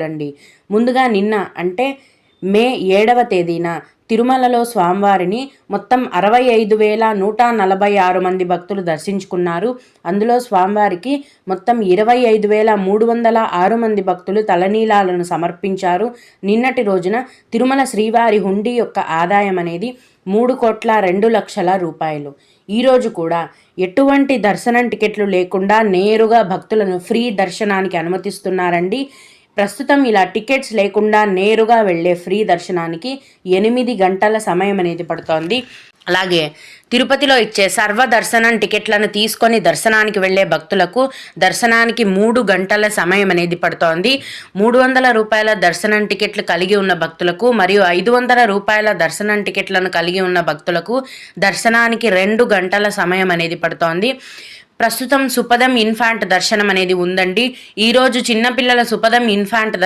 చూడండి. ముందుగా నిన్న అంటే మే 7వ తేదీన తిరుమలలో స్వామివారిని మొత్తం 65,146 మంది భక్తులు దర్శించుకున్నారు. అందులో స్వామివారికి మొత్తం 25,306 మంది భక్తులు తలనీలాలను సమర్పించారు. నిన్నటి రోజున తిరుమల శ్రీవారి హుండీ యొక్క ఆదాయం అనేది 3,02,00,000 రూపాయలు. ఈరోజు కూడా ఎటువంటి దర్శనం టికెట్లు లేకుండా నేరుగా భక్తులను ఫ్రీ దర్శనానికి అనుమతిస్తున్నారండి. ప్రస్తుతం ఇలా టికెట్స్ లేకుండా నేరుగా వెళ్ళే ఫ్రీ దర్శనానికి 8 గంటల సమయం అనేది పడుతోంది. అలాగే తిరుపతిలో ఇచ్చే సర్వ దర్శనం టికెట్లను తీసుకొని దర్శనానికి వెళ్ళే భక్తులకు దర్శనానికి 3 గంటల సమయం అనేది పడుతోంది. 300 రూపాయల దర్శనం టికెట్లు కలిగి ఉన్న భక్తులకు మరియు 500 రూపాయల దర్శనం టికెట్లను కలిగి ఉన్న భక్తులకు దర్శనానికి 2 గంటల సమయం అనేది పడుతోంది. ప్రస్తుతం సుపదం ఇన్ఫాంట్ దర్శనం అనేది ఉందండి. ఈరోజు చిన్నపిల్లల సుపదం ఇన్ఫాంట్